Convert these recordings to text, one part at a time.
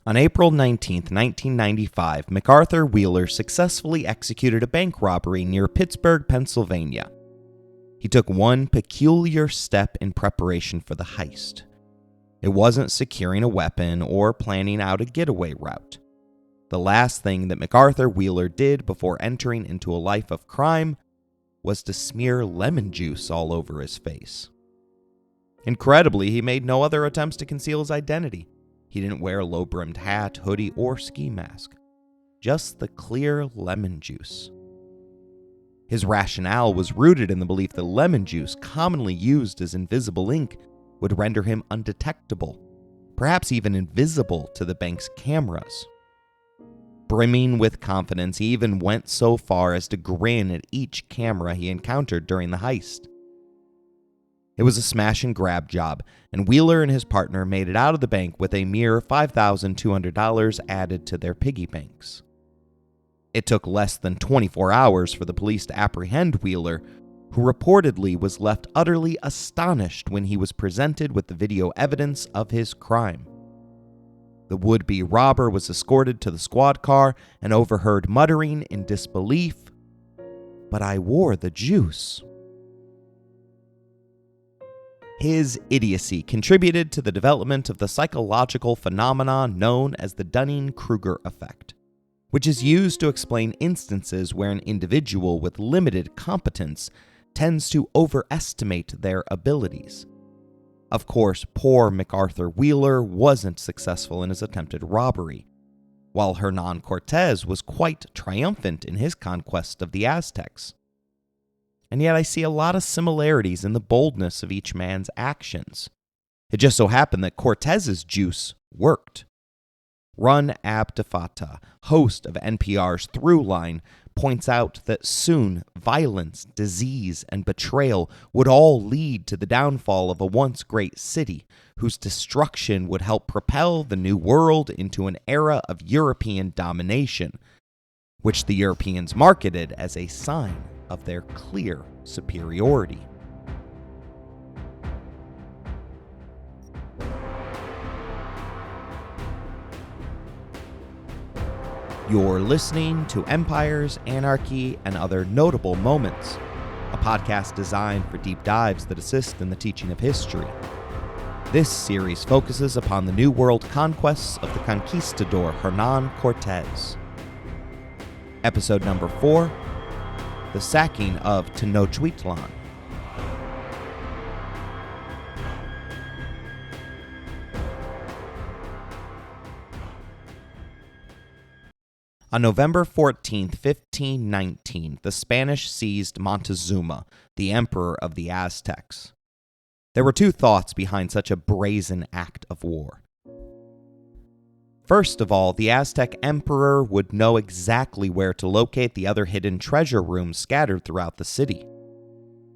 On April 19, 1995, MacArthur Wheeler successfully executed a bank robbery near Pittsburgh, Pennsylvania. He took one peculiar step in preparation for the heist. It wasn't securing a weapon or planning out a getaway route. The last thing that MacArthur Wheeler did before entering into a life of crime was to smear lemon juice all over his face. Incredibly, he made no other attempts to conceal his identity. He didn't wear a low-brimmed hat, hoodie, or ski mask. Just the clear lemon juice. His rationale was rooted in the belief that lemon juice, commonly used as invisible ink, would render him undetectable, perhaps even invisible to the bank's cameras. Brimming with confidence, he even went so far as to grin at each camera he encountered during the heist. It was a smash and grab job, and Wheeler and his partner made it out of the bank with a mere $5,200 added to their piggy banks. It took less than 24 hours for the police to apprehend Wheeler, who reportedly was left utterly astonished when he was presented with the video evidence of his crime. The would-be robber was escorted to the squad car and overheard muttering in disbelief, "But I wore the juice." His idiocy contributed to the development of the psychological phenomenon known as the Dunning-Kruger effect, which is used to explain instances where an individual with limited competence tends to overestimate their abilities. Of course, poor MacArthur Wheeler wasn't successful in his attempted robbery, while Hernán Cortés was quite triumphant in his conquest of the Aztecs. And yet I see a lot of similarities in the boldness of each man's actions. It just so happened that Cortez's juice worked. Run Abdefata, host of NPR's Throughline, points out that soon violence, disease, and betrayal would all lead to the downfall of a once great city, whose destruction would help propel the New World into an era of European domination, which the Europeans marketed as a sign of their clear superiority. You're listening to Empires, Anarchy, and Other Notable Moments, a podcast designed for deep dives that assist in the teaching of history. This series focuses upon the New World conquests of the Conquistador Hernán Cortés. Episode number 4, the sacking of Tenochtitlán. On November 14, 1519, the Spanish seized Montezuma, the emperor of the Aztecs. There were two thoughts behind such a brazen act of war. First of all, the Aztec emperor would know exactly where to locate the other hidden treasure rooms scattered throughout the city.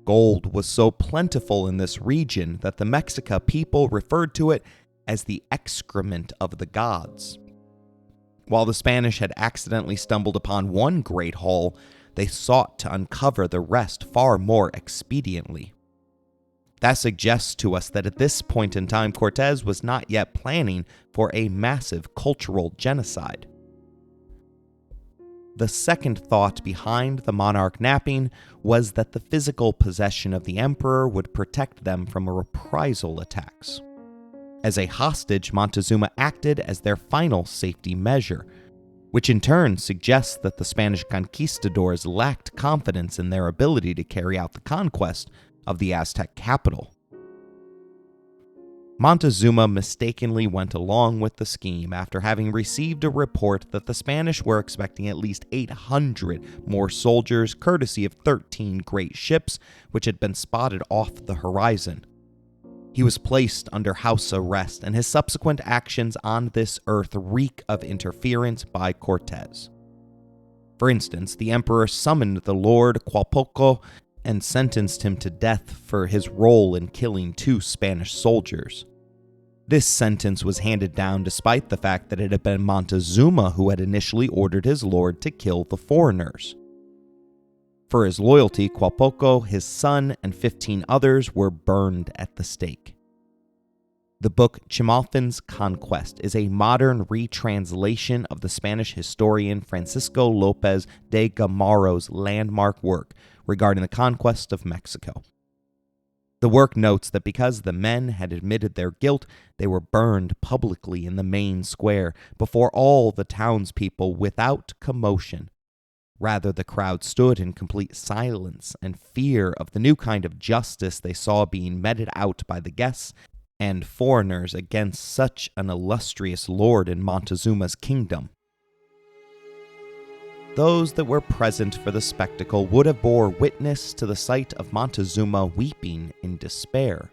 Gold was so plentiful in this region that the Mexica people referred to it as the excrement of the gods. While the Spanish had accidentally stumbled upon one great haul, they sought to uncover the rest far more expediently. That suggests to us that at this point in time, Cortés was not yet planning for a massive cultural genocide. The second thought behind the monarch napping was that the physical possession of the emperor would protect them from reprisal attacks. As a hostage, Montezuma acted as their final safety measure, which in turn suggests that the Spanish conquistadors lacked confidence in their ability to carry out the conquest of the Aztec capital. Montezuma mistakenly went along with the scheme after having received a report that the Spanish were expecting at least 800 more soldiers, courtesy of 13 great ships which had been spotted off the horizon. He was placed under house arrest, and his subsequent actions on this earth reek of interference by Cortés. For instance, the emperor summoned the Lord Qualpoco and sentenced him to death for his role in killing 2 Spanish soldiers. This sentence was handed down despite the fact that it had been Montezuma who had initially ordered his lord to kill the foreigners. For his loyalty, Qualpoco, his son, and 15 others were burned at the stake. The book Chimalten's Conquest is a modern retranslation of the Spanish historian Francisco López de Gamarro's landmark work regarding the conquest of Mexico. The work notes that because the men had admitted their guilt, they were burned publicly in the main square before all the townspeople without commotion. Rather, the crowd stood in complete silence and fear of the new kind of justice they saw being meted out by the guests and foreigners against such an illustrious lord in Montezuma's kingdom. Those that were present for the spectacle would have bore witness to the sight of Montezuma weeping in despair.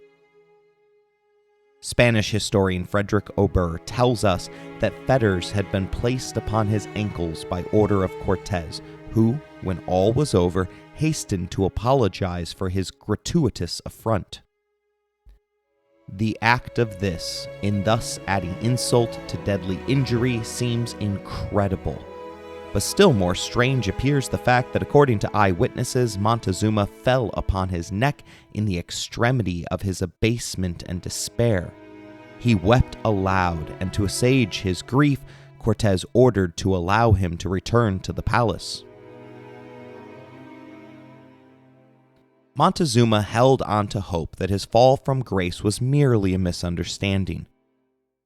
Spanish historian Frederick Ober tells us that fetters had been placed upon his ankles by order of Cortés, who, when all was over, hastened to apologize for his gratuitous affront. The act of this, in thus adding insult to deadly injury, seems incredible. But still more strange appears the fact that according to eyewitnesses, Montezuma fell upon his neck in the extremity of his abasement and despair. He wept aloud, and to assuage his grief, Cortés ordered to allow him to return to the palace. Montezuma held on to hope that his fall from grace was merely a misunderstanding.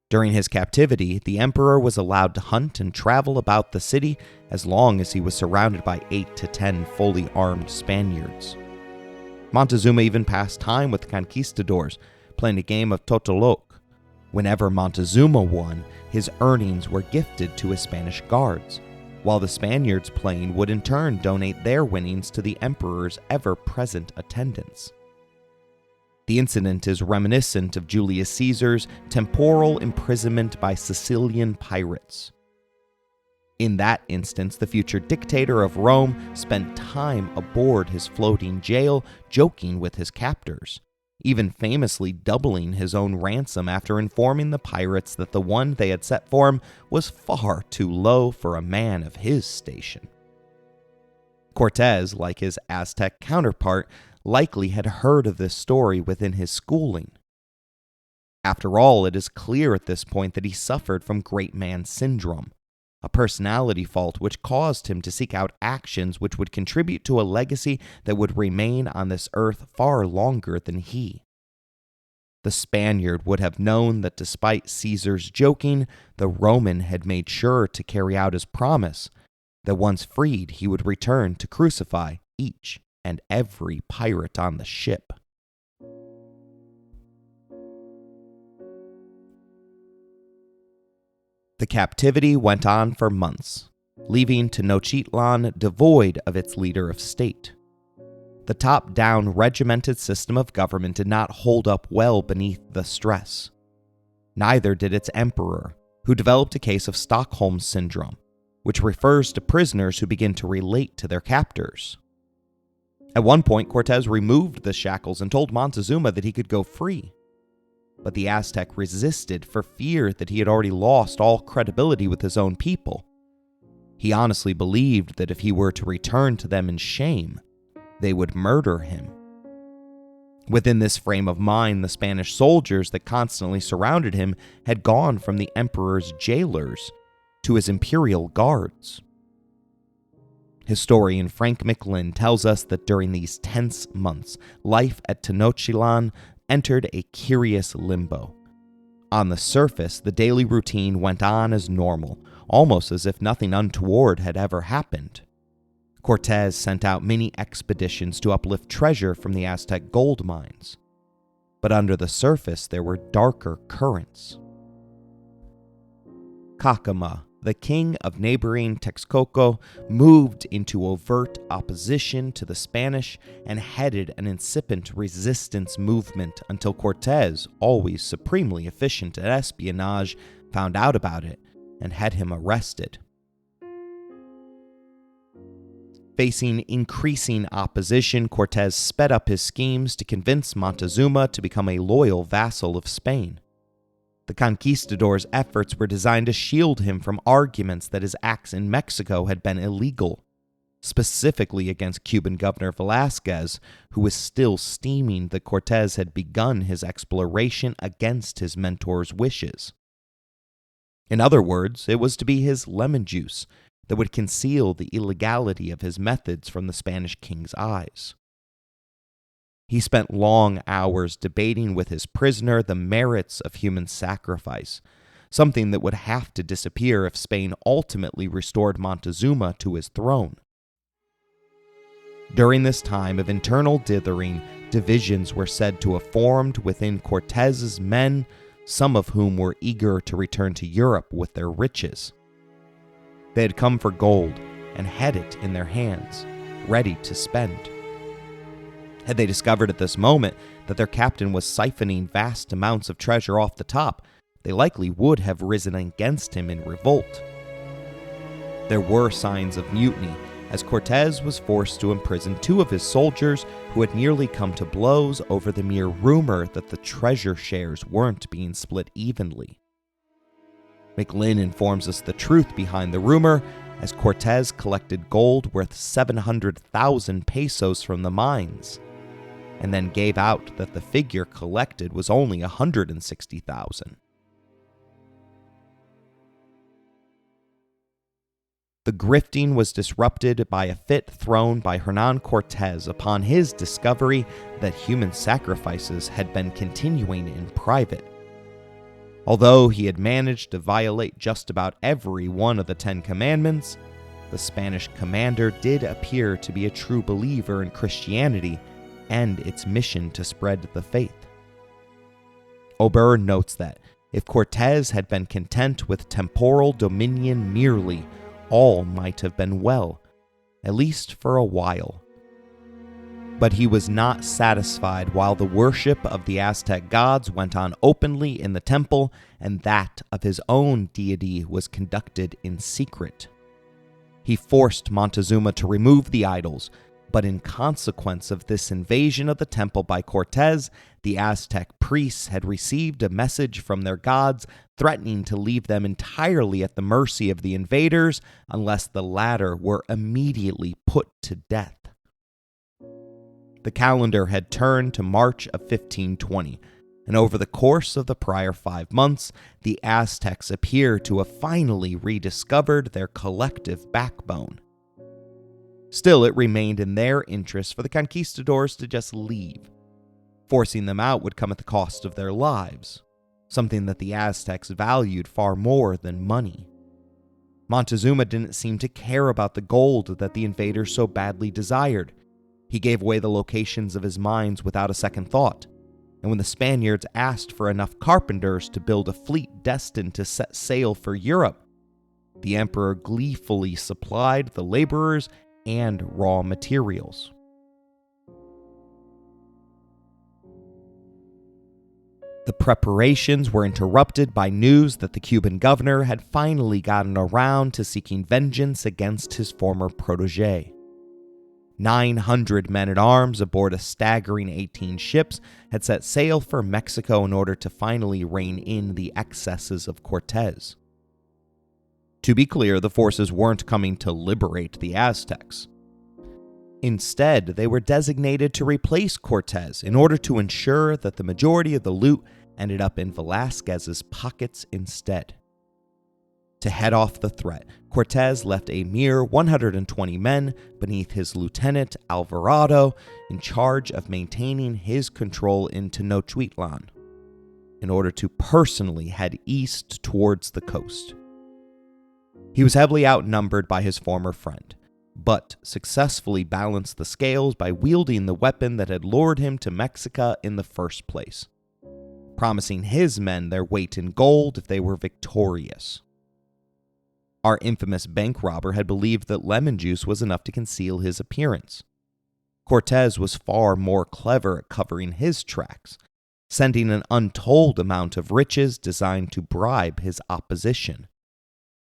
During his captivity, the emperor was allowed to hunt and travel about the city as long as he was surrounded by 8 to 10 fully armed Spaniards. Montezuma even passed time with the conquistadors, playing a game of totoloc. Whenever Montezuma won, his earnings were gifted to his Spanish guards, while the Spaniards playing would in turn donate their winnings to the emperor's ever-present attendants. The incident is reminiscent of Julius Caesar's temporal imprisonment by Sicilian pirates. In that instance, the future dictator of Rome spent time aboard his floating jail, joking with his captors, even famously doubling his own ransom after informing the pirates that the one they had set for him was far too low for a man of his station. Cortés, like his Aztec counterpart, likely had heard of this story within his schooling. After all, it is clear at this point that he suffered from great man syndrome, a personality fault which caused him to seek out actions which would contribute to a legacy that would remain on this earth far longer than he. The Spaniard would have known that despite Caesar's joking, the Roman had made sure to carry out his promise, that once freed he would return to crucify each and every pirate on the ship. The captivity went on for months, leaving Tenochtitlan devoid of its leader of state. The top-down regimented system of government did not hold up well beneath the stress. Neither did its emperor, who developed a case of Stockholm Syndrome, which refers to prisoners who begin to relate to their captors. At one point, Cortés removed the shackles and told Montezuma that he could go free. But the Aztec resisted for fear that he had already lost all credibility with his own people. He honestly believed that if he were to return to them in shame, they would murder him. Within this frame of mind, the Spanish soldiers that constantly surrounded him had gone from the emperor's jailers to his imperial guards. Historian Frank McLynn tells us that during these tense months, life at Tenochtitlan entered a curious limbo. On the surface, the daily routine went on as normal, almost as if nothing untoward had ever happened. Cortés sent out many expeditions to uplift treasure from the Aztec gold mines. But under the surface, there were darker currents. Cacama, the king of neighboring Texcoco, moved into overt opposition to the Spanish and headed an incipient resistance movement until Cortés, always supremely efficient at espionage, found out about it and had him arrested. Facing increasing opposition, Cortés sped up his schemes to convince Montezuma to become a loyal vassal of Spain. The conquistador's efforts were designed to shield him from arguments that his acts in Mexico had been illegal. specifically against Cuban Governor Velázquez, who was still steaming that Cortés had begun his exploration against his mentor's wishes. In other words, it was to be his lemon juice that would conceal the illegality of his methods from the Spanish king's eyes. He spent long hours debating with his prisoner the merits of human sacrifice, something that would have to disappear if Spain ultimately restored Montezuma to his throne. During this time of internal dithering, divisions were said to have formed within Cortés's men, some of whom were eager to return to Europe with their riches. They had come for gold and had it in their hands, ready to spend. Had they discovered at this moment that their captain was siphoning vast amounts of treasure off the top, they likely would have risen against him in revolt. There were signs of mutiny, as Cortés was forced to imprison 2 of his soldiers who had nearly come to blows over the mere rumor that the treasure shares weren't being split evenly. McLynn informs us the truth behind the rumor, as Cortés collected gold worth 700,000 pesos from the mines, and then gave out that the figure collected was only 160,000. The grifting was disrupted by a fit thrown by Hernán Cortés upon his discovery that human sacrifices had been continuing in private. Although he had managed to violate just about every one of the 10 Commandments, the Spanish commander did appear to be a true believer in Christianity and its mission to spread the faith. Ober notes that if Cortés had been content with temporal dominion merely, all might have been well, at least for a while. But he was not satisfied while the worship of the Aztec gods went on openly in the temple, and that of his own deity was conducted in secret. He forced Montezuma to remove the idols, but in consequence of this invasion of the temple by Cortés, the Aztec priests had received a message from their gods threatening to leave them entirely at the mercy of the invaders unless the latter were immediately put to death. The calendar had turned to March of 1520, and over the course of the prior 5 months, the Aztecs appear to have finally rediscovered their collective backbone. Still, it remained in their interest for the conquistadors to just leave. Forcing them out would come at the cost of their lives, something that the Aztecs valued far more than money. Montezuma didn't seem to care about the gold that the invaders so badly desired. He gave away the locations of his mines without a second thought, and when the Spaniards asked for enough carpenters to build a fleet destined to set sail for Europe, the emperor gleefully supplied the laborers and raw materials. The preparations were interrupted by news that the Cuban governor had finally gotten around to seeking vengeance against his former protege. 900 men-at-arms aboard a staggering 18 ships had set sail for Mexico in order to finally rein in the excesses of Cortés. To be clear, the forces weren't coming to liberate the Aztecs. Instead, they were designated to replace Cortés in order to ensure that the majority of the loot ended up in Velázquez's pockets instead. To head off the threat, Cortés left a mere 120 men beneath his lieutenant Alvarado in charge of maintaining his control in Tenochtitlán, in order to personally head east towards the coast. He was heavily outnumbered by his former friend, but successfully balanced the scales by wielding the weapon that had lured him to Mexico in the first place, promising his men their weight in gold if they were victorious. Our infamous bank robber had believed that lemon juice was enough to conceal his appearance. Cortés was far more clever at covering his tracks, sending an untold amount of riches designed to bribe his opposition.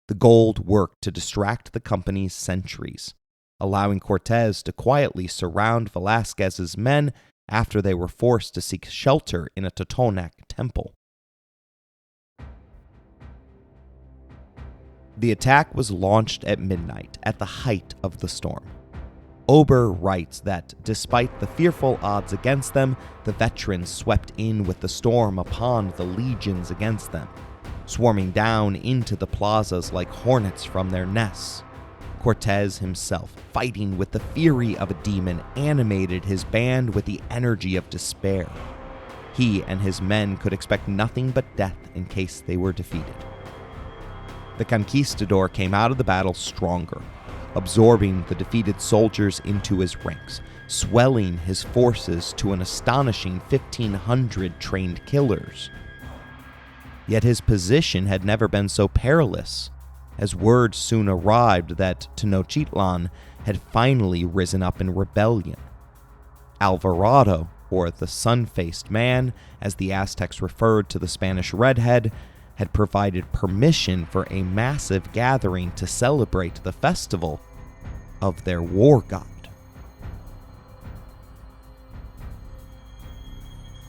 The gold worked to distract the company's sentries, allowing Cortés to quietly surround Velázquez's men after they were forced to seek shelter in a Totonac temple. The attack was launched at midnight, at the height of the storm. Ober writes that, despite the fearful odds against them, the veterans swept in with the storm upon the legions against them, swarming down into the plazas like hornets from their nests. Cortés himself, fighting with the fury of a demon, animated his band with the energy of despair. He and his men could expect nothing but death in case they were defeated. The conquistador came out of the battle stronger, absorbing the defeated soldiers into his ranks, swelling his forces to an astonishing 1,500 trained killers. Yet his position had never been so perilous, as word soon arrived that Tenochtitlán had finally risen up in rebellion. Alvarado, or the sun-faced man, as the Aztecs referred to the Spanish redhead, had provided permission for a massive gathering to celebrate the festival of their war god.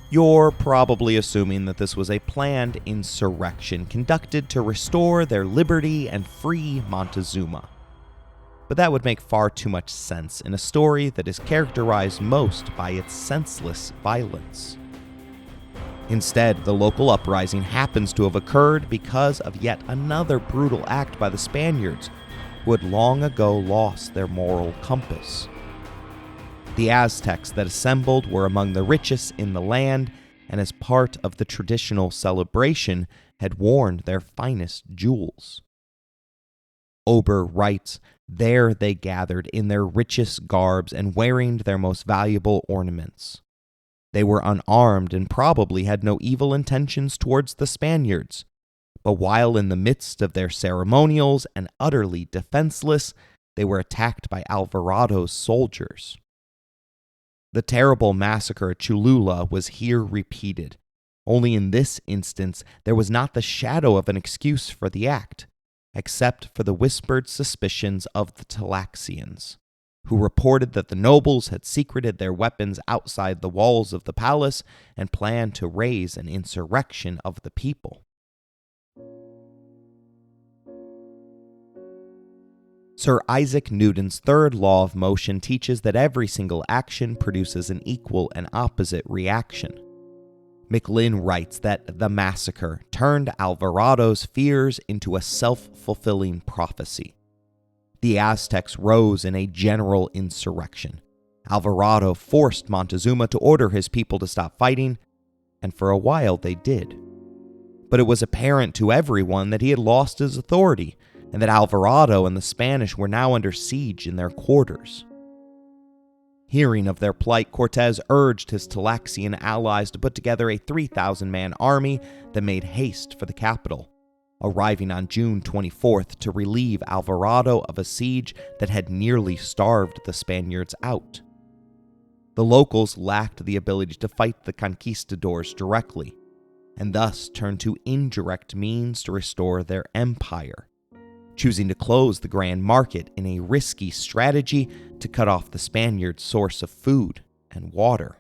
You're probably assuming that this was a planned insurrection conducted to restore their liberty and free Montezuma. But that would make far too much sense in a story that is characterized most by its senseless violence. Instead, the local uprising happens to have occurred because of yet another brutal act by the Spaniards, who had long ago lost their moral compass. The Aztecs that assembled were among the richest in the land, and as part of the traditional celebration, had worn their finest jewels. Ober writes, "There they gathered in their richest garbs and wearing their most valuable ornaments. They were unarmed and probably had no evil intentions towards the Spaniards, but while in the midst of their ceremonials and utterly defenseless, they were attacked by Alvarado's soldiers." The terrible massacre at Cholula was here repeated, only in this instance there was not the shadow of an excuse for the act, except for the whispered suspicions of the Tlaxians, who reported that the nobles had secreted their weapons outside the walls of the palace and planned to raise an insurrection of the people. Sir Isaac Newton's third law of motion teaches that every single action produces an equal and opposite reaction. McLynn writes that the massacre turned Alvarado's fears into a self-fulfilling prophecy. The Aztecs rose in a general insurrection. Alvarado forced Montezuma to order his people to stop fighting, and for a while they did. But it was apparent to everyone that he had lost his authority, and that Alvarado and the Spanish were now under siege in their quarters. Hearing of their plight, Cortés urged his Tlaxian allies to put together a 3,000-man army that made haste for the capital, arriving on June 24th to relieve Alvarado of a siege that had nearly starved the Spaniards out. The locals lacked the ability to fight the conquistadors directly, and thus turned to indirect means to restore their empire, choosing to close the grand market in a risky strategy to cut off the Spaniards' source of food and water.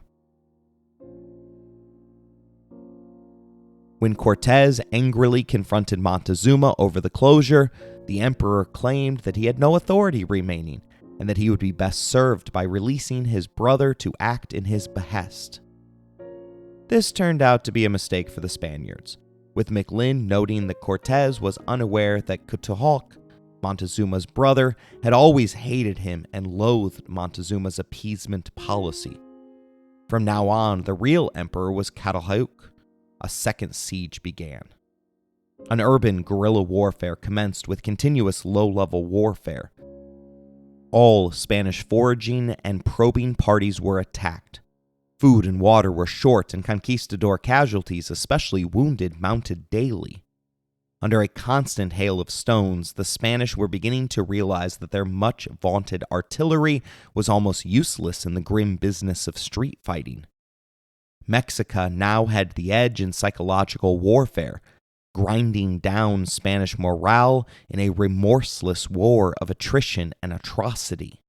When Cortés angrily confronted Montezuma over the closure, the emperor claimed that he had no authority remaining and that he would be best served by releasing his brother to act in his behest. This turned out to be a mistake for the Spaniards, with McLynn noting that Cortés was unaware that Cuitlahuac, Montezuma's brother, had always hated him and loathed Montezuma's appeasement policy. From now on, the real emperor was Cuitlahuac. A second siege began. An urban guerrilla warfare commenced with continuous low-level warfare. All Spanish foraging and probing parties were attacked. Food and water were short, and conquistador casualties, especially wounded, mounted daily. Under a constant hail of stones, the Spanish were beginning to realize that their much-vaunted artillery was almost useless in the grim business of street fighting. Mexico now had the edge in psychological warfare, grinding down Spanish morale in a remorseless war of attrition and atrocity.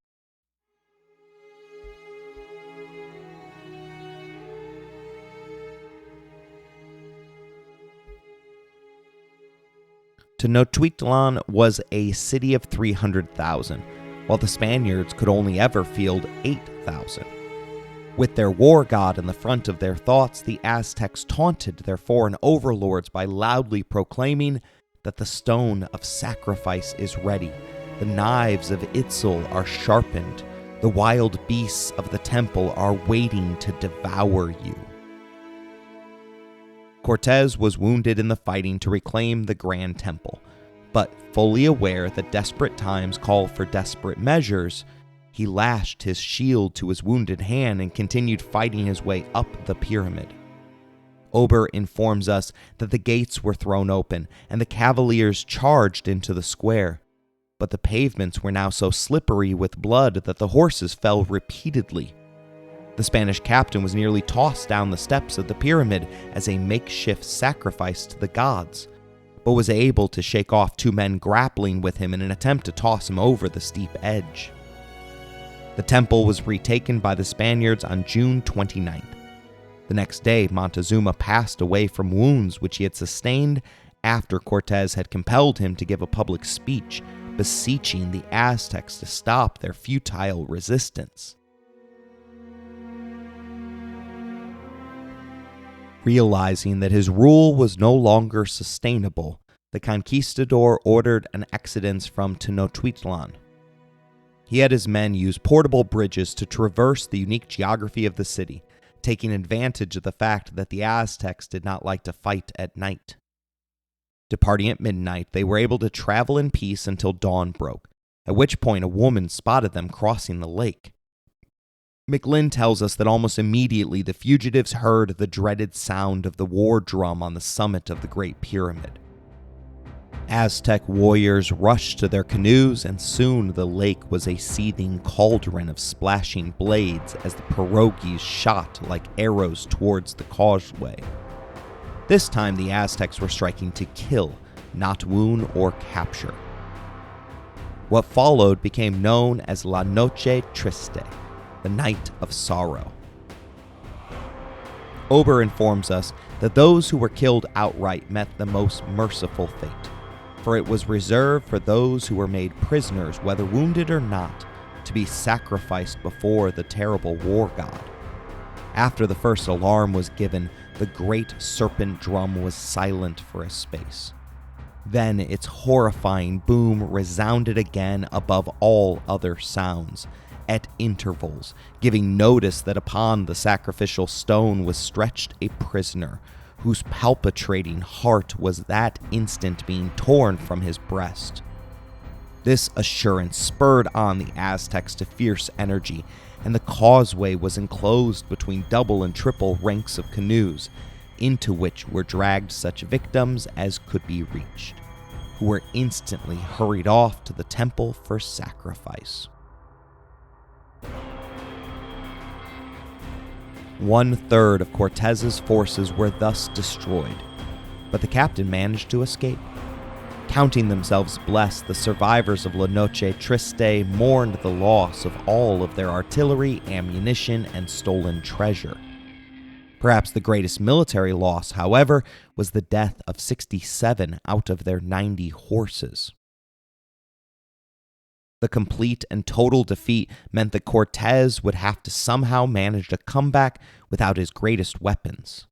Tenochtitlan was a city of 300,000, while the Spaniards could only ever field 8,000. With their war god in the front of their thoughts, the Aztecs taunted their foreign overlords by loudly proclaiming that the stone of sacrifice is ready, the knives of Itzal are sharpened, the wild beasts of the temple are waiting to devour you. Cortés was wounded in the fighting to reclaim the Grand Temple, but fully aware that desperate times call for desperate measures, he lashed his shield to his wounded hand and continued fighting his way up the pyramid. Ober informs us that the gates were thrown open and the cavaliers charged into the square, but the pavements were now so slippery with blood that the horses fell repeatedly. The Spanish captain was nearly tossed down the steps of the pyramid as a makeshift sacrifice to the gods, but was able to shake off 2 men grappling with him in an attempt to toss him over the steep edge. The temple was retaken by the Spaniards on June 29th. The next day, Montezuma passed away from wounds which he had sustained after Cortés had compelled him to give a public speech beseeching the Aztecs to stop their futile resistance. Realizing that his rule was no longer sustainable, the conquistador ordered an exodus from Tenochtitlan. He had his men use portable bridges to traverse the unique geography of the city, taking advantage of the fact that the Aztecs did not like to fight at night. Departing at midnight, they were able to travel in peace until dawn broke, at which point a woman spotted them crossing the lake. McLynn tells us that almost immediately the fugitives heard the dreaded sound of the war drum on the summit of the Great Pyramid. Aztec warriors rushed to their canoes, and soon the lake was a seething cauldron of splashing blades as the pirogues shot like arrows towards the causeway. This time the Aztecs were striking to kill, not wound or capture. What followed became known as La Noche Triste, the Night of Sorrow. Ober informs us that those who were killed outright met the most merciful fate, for it was reserved for those who were made prisoners, whether wounded or not, to be sacrificed before the terrible war god. After the first alarm was given, the great serpent drum was silent for a space. Then its horrifying boom resounded again above all other sounds, at intervals, giving notice that upon the sacrificial stone was stretched a prisoner, whose palpitating heart was that instant being torn from his breast. This assurance spurred on the Aztecs to fierce energy, and the causeway was enclosed between double and triple ranks of canoes, into which were dragged such victims as could be reached, who were instantly hurried off to the temple for sacrifice. 1/3 of Cortés's forces were thus destroyed, but the captain managed to escape. Counting themselves blessed, the survivors of La Noche Triste mourned the loss of all of their artillery, ammunition, and stolen treasure. Perhaps the greatest military loss, however, was the death of 67 out of their 90 horses. The complete and total defeat meant that Cortés would have to somehow manage a comeback without his greatest weapons.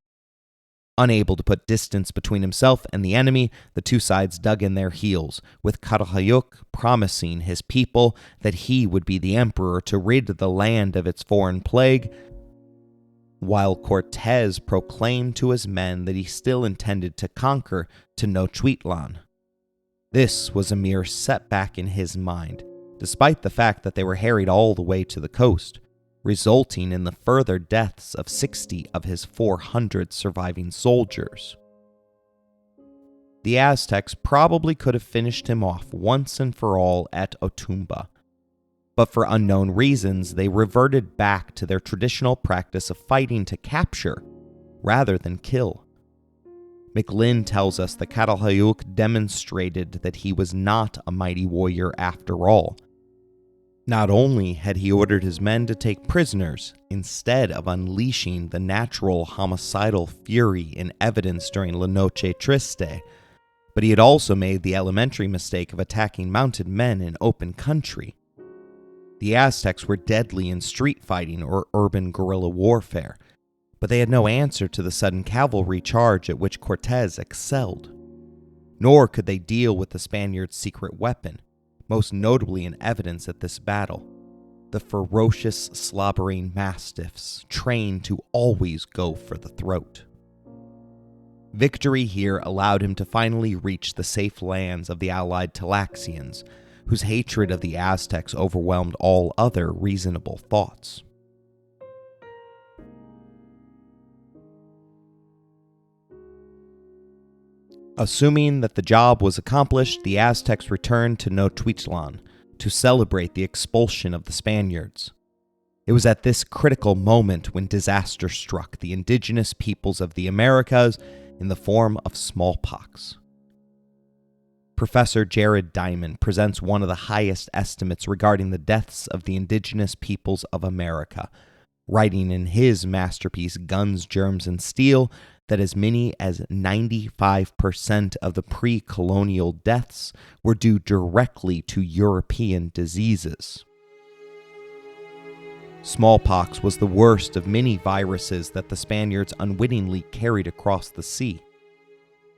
Unable to put distance between himself and the enemy, the two sides dug in their heels, with Carajayuk promising his people that he would be the emperor to rid the land of its foreign plague, while Cortés proclaimed to his men that he still intended to conquer Tenochtitlan. This was a mere setback in his mind, despite the fact that they were harried all the way to the coast, resulting in the further deaths of 60 of his 400 surviving soldiers. The Aztecs probably could have finished him off once and for all at Otumba, but for unknown reasons they reverted back to their traditional practice of fighting to capture rather than kill. McLynn tells us that Carajayuk demonstrated that he was not a mighty warrior after all. Not only had he ordered his men to take prisoners instead of unleashing the natural homicidal fury in evidence during La Noche Triste, But he had also made the elementary mistake of attacking mounted men in open country. The Aztecs were deadly in street fighting or urban guerrilla warfare, but they had no answer to the sudden cavalry charge at which Cortés excelled. Nor could they deal with the Spaniards' secret weapon, most notably in evidence at this battle, the ferocious, slobbering mastiffs trained to always go for the throat. Victory here allowed him to finally reach the safe lands of the allied Tlaxians, whose hatred of the Aztecs overwhelmed all other reasonable thoughts. Assuming that the job was accomplished, the Aztecs returned to Tenochtitlan to celebrate the expulsion of the Spaniards. It was at this critical moment when disaster struck the indigenous peoples of the Americas in the form of smallpox. Professor Jared Diamond presents one of the highest estimates regarding the deaths of the indigenous peoples of America, writing in his masterpiece Guns, Germs, and Steel that as many as 95% of the pre-colonial deaths were due directly to European diseases. Smallpox was the worst of many viruses that the Spaniards unwittingly carried across the sea.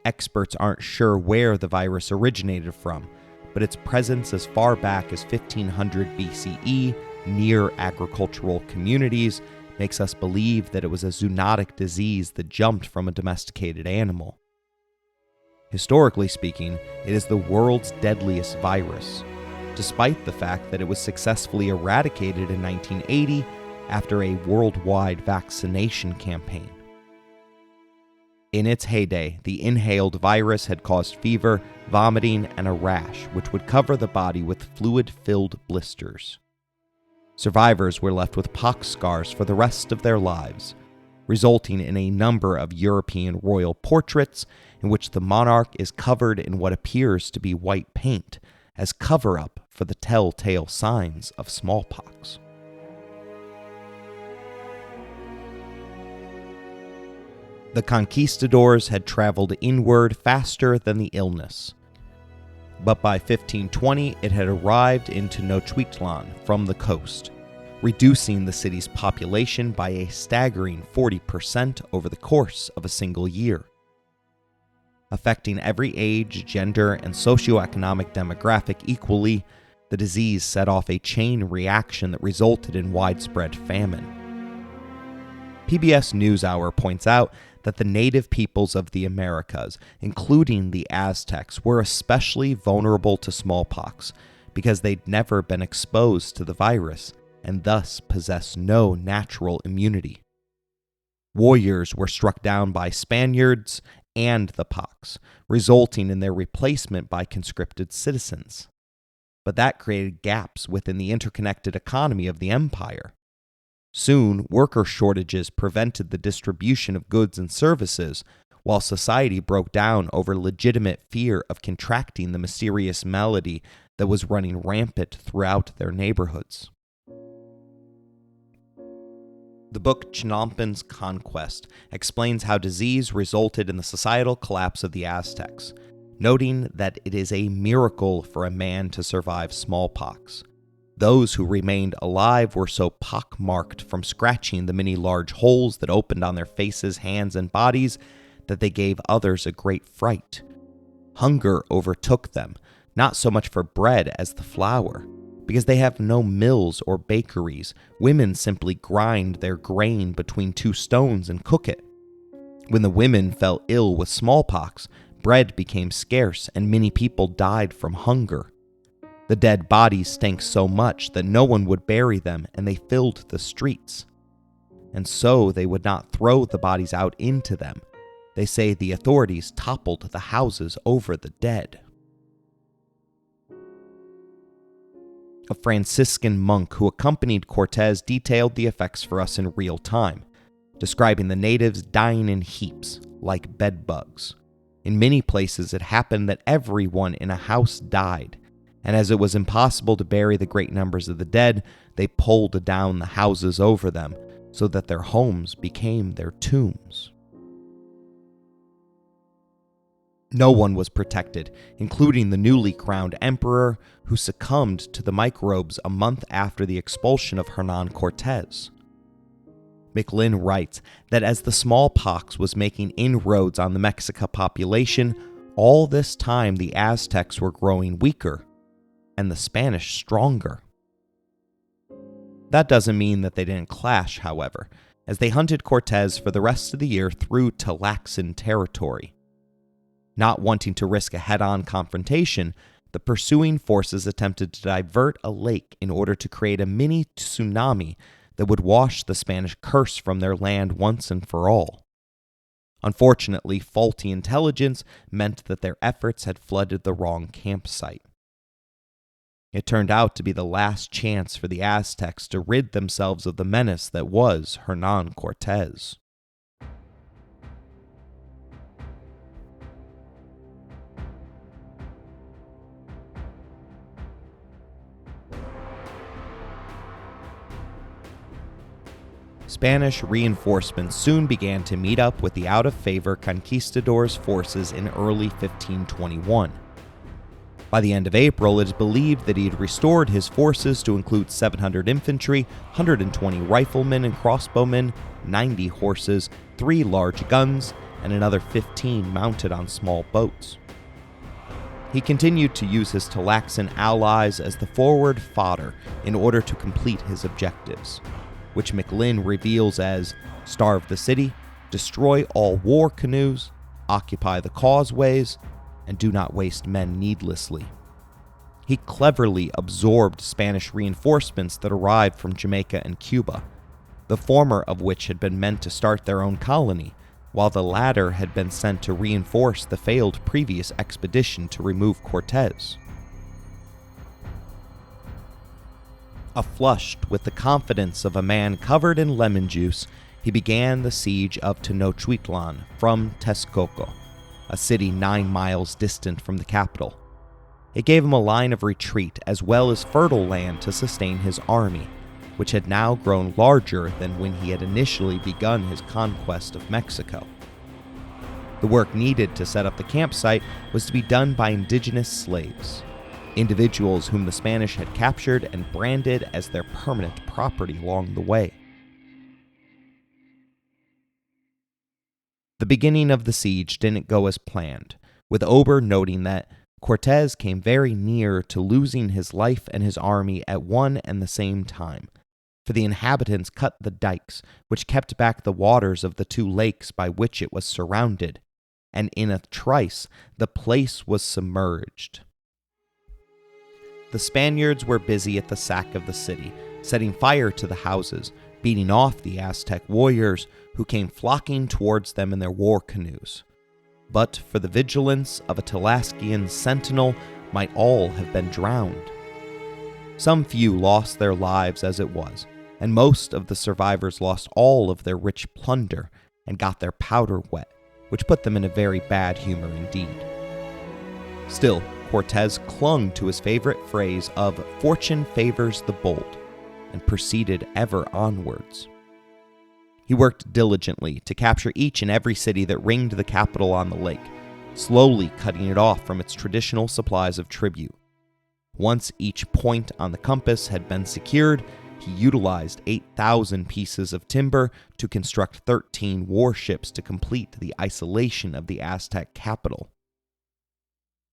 Experts aren't sure where the virus originated from, but its presence as far back as 1500 BCE near agricultural communities makes us believe that it was a zoonotic disease that jumped from a domesticated animal. Historically speaking, it is the world's deadliest virus, despite the fact that it was successfully eradicated in 1980 after a worldwide vaccination campaign. In its heyday, the inhaled virus had caused fever, vomiting, and a rash, which would cover the body with fluid-filled blisters. Survivors were left with pox scars for the rest of their lives, resulting in a number of European royal portraits in which the monarch is covered in what appears to be white paint as cover-up for the telltale signs of smallpox. The conquistadors had traveled inward faster than the illness, but by 1520 it had arrived in Tenochtitlan from the coast, reducing the city's population by a staggering 40% over the course of a single year. Affecting every age, gender, and socioeconomic demographic equally, the disease set off a chain reaction that resulted in widespread famine. PBS NewsHour points out that the native peoples of the Americas, including the Aztecs, were especially vulnerable to smallpox because they'd never been exposed to the virus and thus possessed no natural immunity. Warriors were struck down by Spaniards and the pox, resulting in their replacement by conscripted citizens. But that created gaps within the interconnected economy of the empire. Soon, worker shortages prevented the distribution of goods and services, while society broke down over legitimate fear of contracting the mysterious malady that was running rampant throughout their neighborhoods. The book Chinampan's Conquest explains how disease resulted in the societal collapse of the Aztecs, noting that it is a miracle for a man to survive smallpox. Those who remained alive were so pockmarked from scratching the many large holes that opened on their faces, hands, and bodies that they gave others a great fright. Hunger overtook them, not so much for bread as the flour. Because they have no mills or bakeries, women simply grind their grain between two stones and cook it. When the women fell ill with smallpox, bread became scarce and many people died from hunger. The dead bodies stank so much that no one would bury them, and they filled the streets. And so they would not throw the bodies out into them. They say the authorities toppled the houses over the dead. A Franciscan monk who accompanied Cortés detailed the effects for us in real time, describing the natives dying in heaps, like bedbugs. In many places it happened that everyone in a house died, and as it was impossible to bury the great numbers of the dead, they pulled down the houses over them, so that their homes became their tombs. No one was protected, including the newly crowned emperor, who succumbed to the microbes a month after the expulsion of Hernán Cortés. McLynn writes that as the smallpox was making inroads on the Mexica population, all this time the Aztecs were growing weaker and the Spanish stronger. That doesn't mean that they didn't clash, however, as they hunted Cortés for the rest of the year through Tlaxcalan territory. Not wanting to risk a head-on confrontation, the pursuing forces attempted to divert a lake in order to create a mini tsunami that would wash the Spanish curse from their land once and for all. Unfortunately, faulty intelligence meant that their efforts had flooded the wrong campsite. It turned out to be the last chance for the Aztecs to rid themselves of the menace that was Hernán Cortés. Spanish reinforcements soon began to meet up with the out-of-favor conquistadors' forces in early 1521. By the end of April, it is believed that he had restored his forces to include 700 infantry, 120 riflemen and crossbowmen, 90 horses, 3 large guns, and another 15 mounted on small boats. He continued to use his Tlaxcalan allies as the forward fodder in order to complete his objectives, which McLynn reveals as starve the city, destroy all war canoes, occupy the causeways, and do not waste men needlessly. He cleverly absorbed Spanish reinforcements that arrived from Jamaica and Cuba, the former of which had been meant to start their own colony, while the latter had been sent to reinforce the failed previous expedition to remove Cortés. Afflushed with the confidence of a man covered in lemon juice, he began the siege of Tenochtitlán from Texcoco, a city 9 miles distant from the capital. It gave him a line of retreat as well as fertile land to sustain his army, which had now grown larger than when he had initially begun his conquest of Mexico. The work needed to set up the campsite was to be done by indigenous slaves, individuals whom the Spanish had captured and branded as their permanent property along the way. The beginning of the siege didn't go as planned, with Ober noting that Cortés came very near to losing his life and his army at one and the same time, for the inhabitants cut the dikes which kept back the waters of the 2 lakes by which it was surrounded, and in a trice the place was submerged. The Spaniards were busy at the sack of the city, setting fire to the houses, beating off the Aztec warriors who came flocking towards them in their war canoes. But for the vigilance of a Tlaxcalan sentinel, might all have been drowned. Some few lost their lives as it was, and most of the survivors lost all of their rich plunder and got their powder wet, which put them in a very bad humor indeed. Still, Cortés clung to his favorite phrase of "fortune favors the bold," and proceeded ever onwards. He worked diligently to capture each and every city that ringed the capital on the lake, slowly cutting it off from its traditional supplies of tribute. Once each point on the compass had been secured, he utilized 8,000 pieces of timber to construct 13 warships to complete the isolation of the Aztec capital.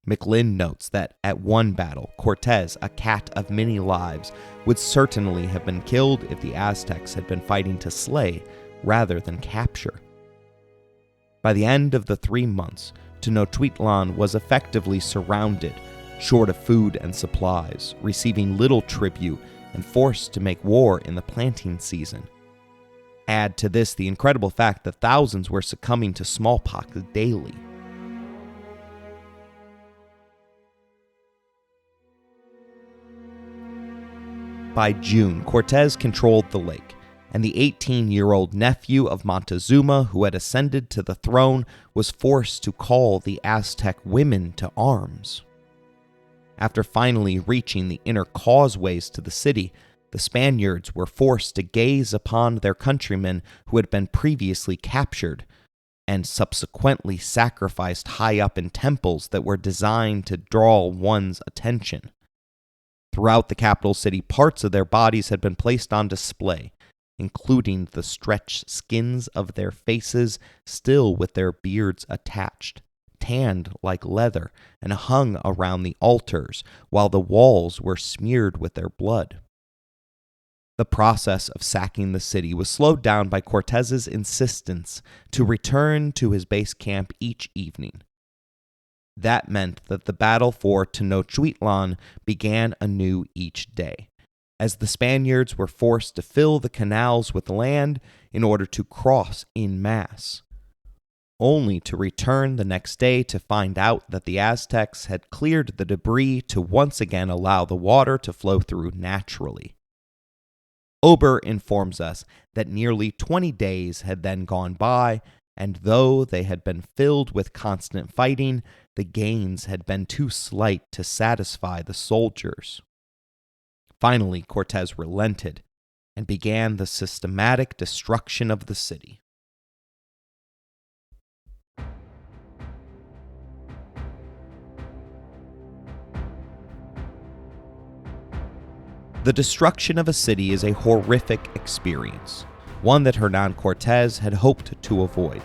McLynn notes that at one battle, Cortés, a cat of many lives, would certainly have been killed if the Aztecs had been fighting to slay rather than capture. By the end of the 3 months, Tenochtitlan was effectively surrounded, short of food and supplies, receiving little tribute, and forced to make war in the planting season. Add to this the incredible fact that thousands were succumbing to smallpox daily. By June, Cortés controlled the lake, and the 18-year-old nephew of Montezuma, who had ascended to the throne, was forced to call the Aztec women to arms. After finally reaching the inner causeways to the city, the Spaniards were forced to gaze upon their countrymen who had been previously captured, and subsequently sacrificed high up in temples that were designed to draw one's attention. Throughout the capital city, parts of their bodies had been placed on display, including the stretched skins of their faces still with their beards attached, tanned like leather, and hung around the altars, while the walls were smeared with their blood. The process of sacking the city was slowed down by Cortez's insistence to return to his base camp each evening. That meant that the battle for Tenochtitlan began anew each day, as the Spaniards were forced to fill the canals with land in order to cross en masse, only to return the next day to find out that the Aztecs had cleared the debris to once again allow the water to flow through naturally. Ober informs us that nearly 20 days had then gone by, and though they had been filled with constant fighting, the gains had been too slight to satisfy the soldiers. Finally, Cortez relented and began the systematic destruction of the city. The destruction of a city is a horrific experience, one that Hernán Cortés had hoped to avoid.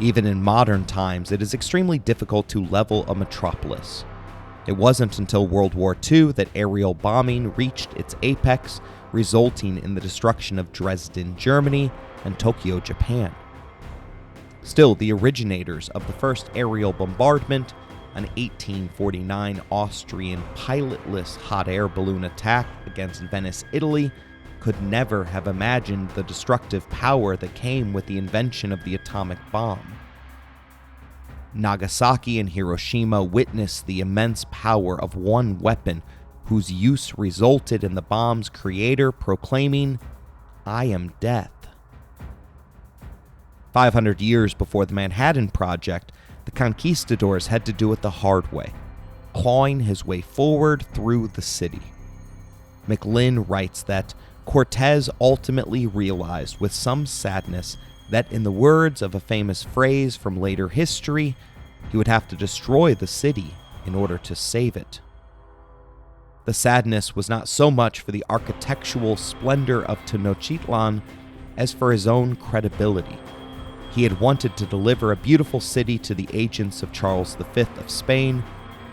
Even in modern times, it is extremely difficult to level a metropolis. It wasn't until World War II that aerial bombing reached its apex, resulting in the destruction of Dresden, Germany, and Tokyo, Japan. Still, the originators of the first aerial bombardment, an 1849 Austrian pilotless hot air balloon attack against Venice, Italy, could never have imagined the destructive power that came with the invention of the atomic bomb. Nagasaki and Hiroshima witnessed the immense power of one weapon whose use resulted in the bomb's creator proclaiming, "I am death." 500 years before the Manhattan Project, the conquistadors had to do it the hard way, clawing his way forward through the city. McLynn writes that Cortés ultimately realized with some sadness that, in the words of a famous phrase from later history, he would have to destroy the city in order to save it. The sadness was not so much for the architectural splendor of Tenochtitlan as for his own credibility. He had wanted to deliver a beautiful city to the agents of Charles V of Spain,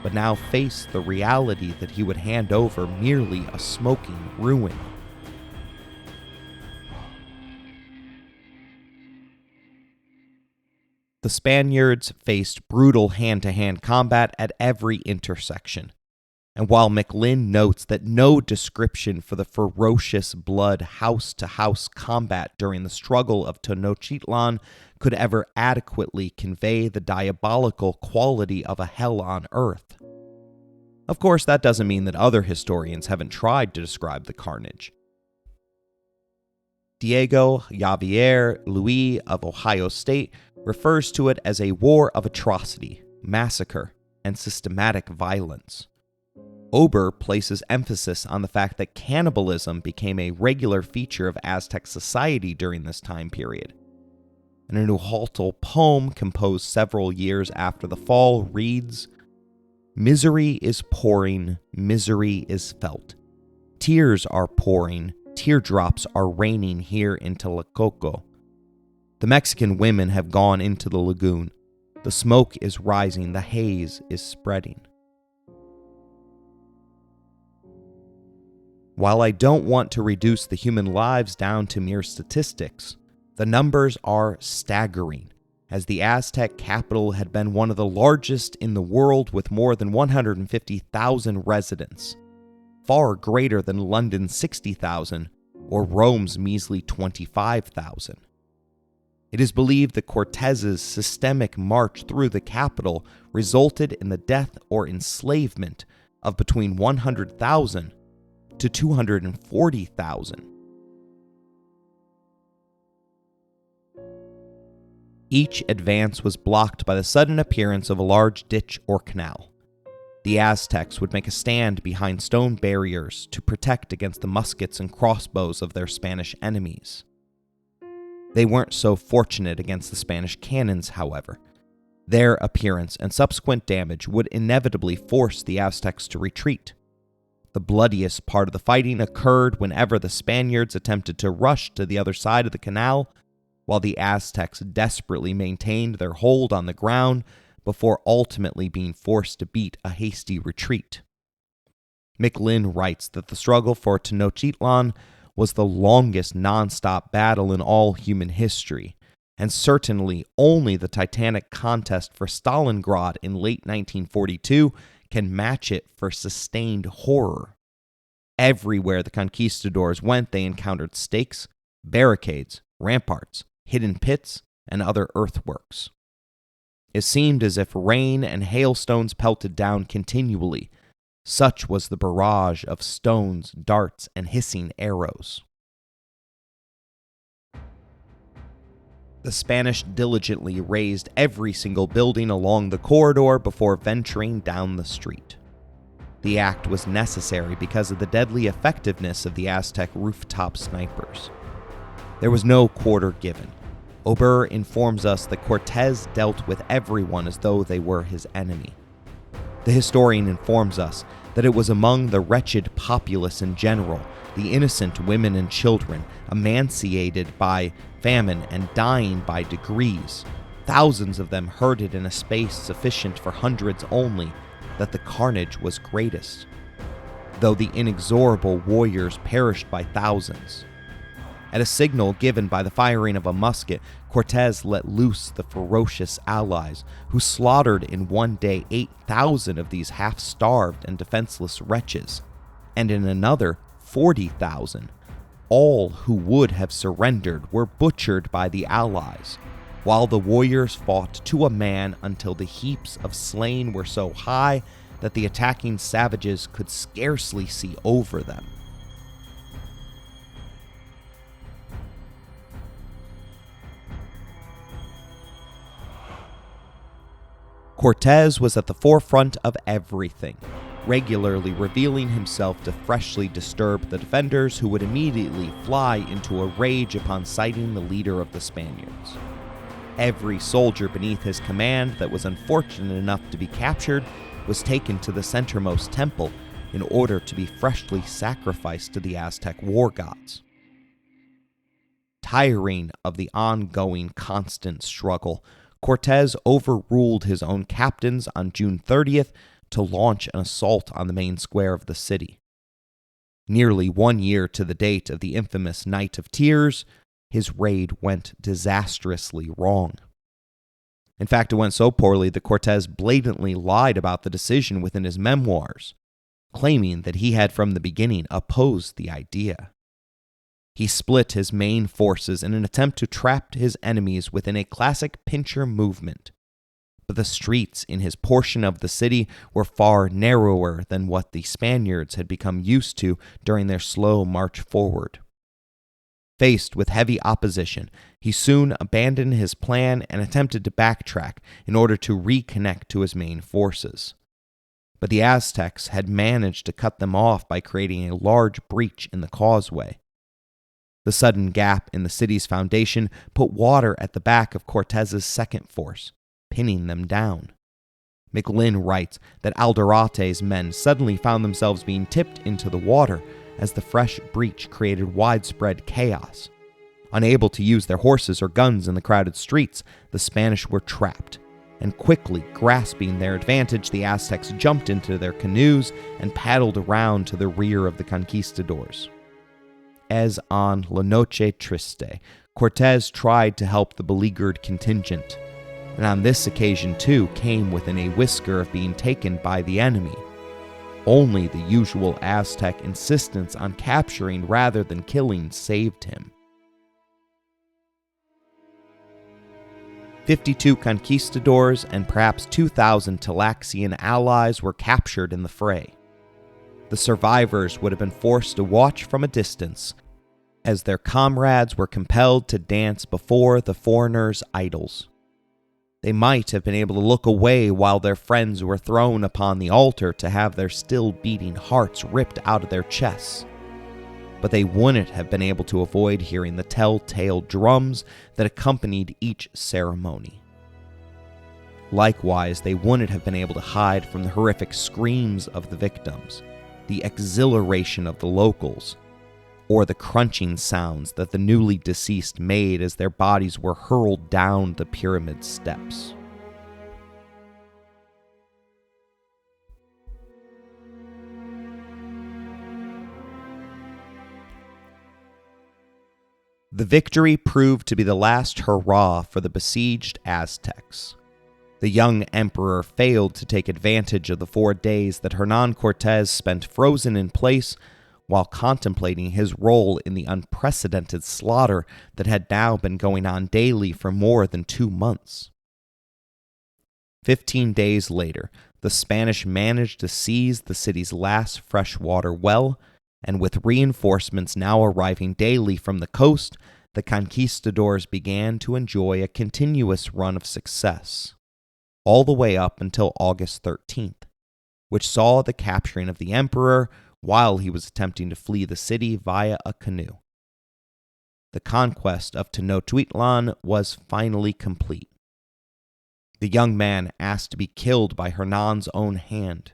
but now faced the reality that he would hand over merely a smoking ruin. The Spaniards faced brutal hand-to-hand combat at every intersection, and while McLynn notes that no description for the ferocious blood house-to-house combat during the struggle of Tenochtitlan could ever adequately convey the diabolical quality of a hell on earth. Of course, that doesn't mean that other historians haven't tried to describe the carnage. Diego Javier Louis of Ohio State refers to it as a war of atrocity, massacre, and systematic violence. Ober places emphasis on the fact that cannibalism became a regular feature of Aztec society during this time period. And a Nuhaltal poem composed several years after the fall reads, "Misery is pouring, misery is felt. Tears are pouring, teardrops are raining here in Tlacoco. The Mexican women have gone into the lagoon. The smoke is rising, the haze is spreading." While I don't want to reduce the human lives down to mere statistics, the numbers are staggering, as the Aztec capital had been one of the largest in the world with more than 150,000 residents, far greater than London's 60,000 or Rome's measly 25,000. It is believed that Cortez's systemic march through the capital resulted in the death or enslavement of between 100,000 to 240,000. Each advance was blocked by the sudden appearance of a large ditch or canal. The Aztecs would make a stand behind stone barriers to protect against the muskets and crossbows of their Spanish enemies. They weren't so fortunate against the Spanish cannons, however. Their appearance and subsequent damage would inevitably force the Aztecs to retreat. The bloodiest part of the fighting occurred whenever the Spaniards attempted to rush to the other side of the canal, while the Aztecs desperately maintained their hold on the ground before ultimately being forced to beat a hasty retreat. McLynn writes that the struggle for Tenochtitlan was the longest non-stop battle in all human history, and certainly only the titanic contest for Stalingrad in late 1942 can match it for sustained horror. Everywhere the conquistadors went, they encountered stakes, barricades, ramparts, hidden pits, and other earthworks. It seemed as if rain and hailstones pelted down continually. Such was the barrage of stones, darts, and hissing arrows. The Spanish diligently razed every single building along the corridor before venturing down the street. The act was necessary because of the deadly effectiveness of the Aztec rooftop snipers. There was no quarter given. Ober informs us that Cortés dealt with everyone as though they were his enemy. The historian informs us that it was among the wretched populace in general, the innocent women and children, emaciated by famine and dying by degrees, thousands of them herded in a space sufficient for hundreds only, that the carnage was greatest, though the inexorable warriors perished by thousands. At a signal given by the firing of a musket, Cortés let loose the ferocious allies, who slaughtered in one day 8,000 of these half-starved and defenseless wretches, and in another 40,000. All who would have surrendered were butchered by the allies, while the warriors fought to a man until the heaps of slain were so high that the attacking savages could scarcely see over them. Cortés was at the forefront of everything, regularly revealing himself to freshly disturb the defenders, who would immediately fly into a rage upon sighting the leader of the Spaniards. Every soldier beneath his command that was unfortunate enough to be captured was taken to the centermost temple in order to be freshly sacrificed to the Aztec war gods. Tiring of the ongoing constant struggle, Cortés overruled his own captains on June 30th to launch an assault on the main square of the city. Nearly 1 year to the date of the infamous Night of Tears, his raid went disastrously wrong. In fact, it went so poorly that Cortés blatantly lied about the decision within his memoirs, claiming that he had from the beginning opposed the idea. He split his main forces in an attempt to trap his enemies within a classic pincher movement, but the streets in his portion of the city were far narrower than what the Spaniards had become used to during their slow march forward. Faced with heavy opposition, he soon abandoned his plan and attempted to backtrack in order to reconnect to his main forces. But the Aztecs had managed to cut them off by creating a large breach in the causeway. The sudden gap in the city's foundation put water at the back of Cortés's second force, pinning them down. McLynn writes that Alderate's men suddenly found themselves being tipped into the water as the fresh breach created widespread chaos. Unable to use their horses or guns in the crowded streets, the Spanish were trapped, and quickly grasping their advantage, the Aztecs jumped into their canoes and paddled around to the rear of the conquistadors. As on La Noche Triste, Cortés tried to help the beleaguered contingent, and on this occasion too came within a whisker of being taken by the enemy. Only the usual Aztec insistence on capturing rather than killing saved him. 52 conquistadors and perhaps 2,000 Tlaxian allies were captured in the fray. The survivors would have been forced to watch from a distance as their comrades were compelled to dance before the foreigners' idols. They might have been able to look away while their friends were thrown upon the altar to have their still beating hearts ripped out of their chests. but they wouldn't have been able to avoid hearing the telltale drums that accompanied each ceremony. Likewise, they wouldn't have been able to hide from the horrific screams of the victims, the exhilaration of the locals, or the crunching sounds that the newly deceased made as their bodies were hurled down the pyramid steps. The victory proved to be the last hurrah for the besieged Aztecs. The young emperor failed to take advantage of the 4 days that Hernán Cortés spent frozen in place while contemplating his role in the unprecedented slaughter that had now been going on daily for more than 2 months. 15 days later, the Spanish managed to seize the city's last freshwater well, and with reinforcements now arriving daily from the coast, the conquistadors began to enjoy a continuous run of success, all the way up until August 13th, which saw the capturing of the emperor while he was attempting to flee the city via a canoe. The conquest of Tenochtitlán was finally complete. The young man asked to be killed by Hernán's own hand,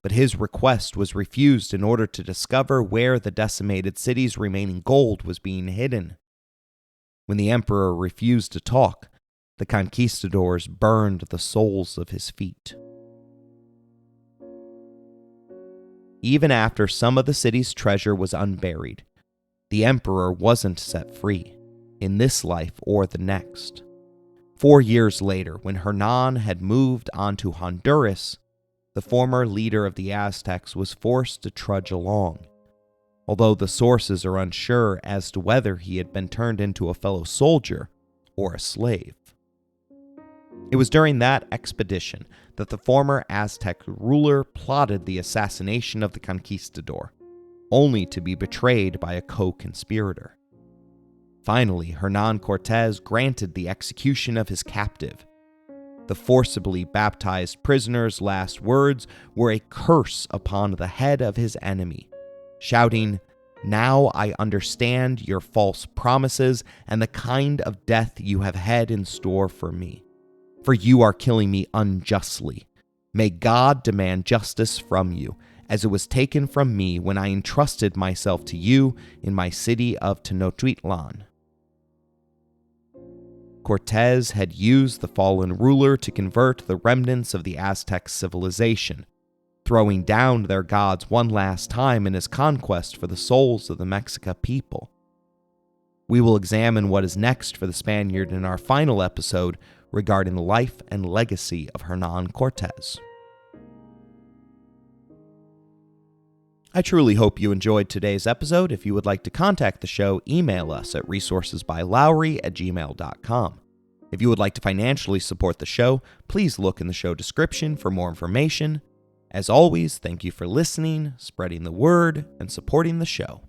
but his request was refused in order to discover where the decimated city's remaining gold was being hidden. When the emperor refused to talk, the conquistadors burned the soles of his feet. Even after some of the city's treasure was unburied, the emperor wasn't set free, in this life or the next. 4 years later, when Hernán had moved on to Honduras, the former leader of the Aztecs was forced to trudge along, although the sources are unsure as to whether he had been turned into a fellow soldier or a slave. It was during that expedition that the former Aztec ruler plotted the assassination of the conquistador, only to be betrayed by a co-conspirator. Finally, Hernán Cortés granted the execution of his captive. The forcibly baptized prisoner's last words were a curse upon the head of his enemy, shouting, "Now I understand your false promises and the kind of death you have had in store for me. For you are killing me unjustly. May God demand justice from you, as it was taken from me when I entrusted myself to you in my city of Tenochtitlán." Cortés had used the fallen ruler to convert the remnants of the Aztec civilization, throwing down their gods one last time in his conquest for the souls of the Mexica people. We will examine what is next for the Spaniard in our final episode regarding the life and legacy of Hernán Cortés. I truly hope you enjoyed today's episode. If you would like to contact the show, email us at resourcesbylowery@gmail.com. If you would like to financially support the show, please look in the show description for more information. As always, thank you for listening, spreading the word, and supporting the show.